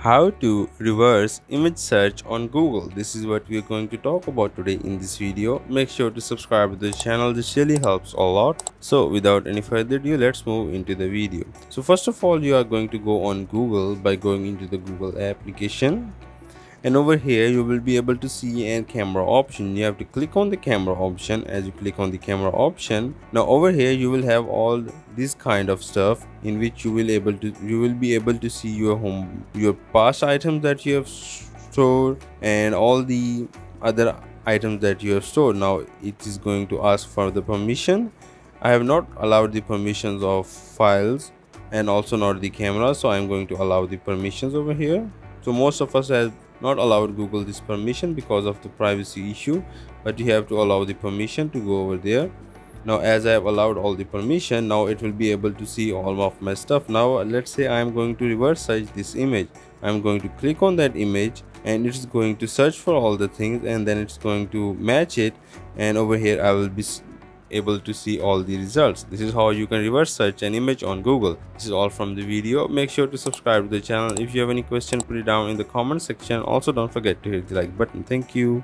How to reverse image search on Google. This is what we are going to talk about today in this video. Make sure to subscribe to the channel. This really helps a lot. So without any further ado, let's move into the video. So first of all, you are going to go on Google by going into the Google application. And over here you will be able to see a camera option. You have to click on the camera option. As you click on the camera option, now over here you will have all this kind of stuff in which you will be able to see your past items that you have stored and all the other items that you have stored. Now it is going to ask for the permission. I have not allowed the permissions of files and also not the camera, so I am going to allow the permissions over here. So most of us have not allowed Google this permission because of the privacy issue, but you have to allow the permission to go over there. Now as I have allowed all the permission, now it will be able to see all of my stuff. Now let's say I am going to reverse search this image. I am going to click on that image and it is going to search for all the things, and then it's going to match it, and over here I will be able to see all the results. This is how you can reverse search an image on Google. This is all from the video. Make sure to subscribe to the channel. If you have any question, put it down in the comment section. Also don't forget to hit the like button. Thank you.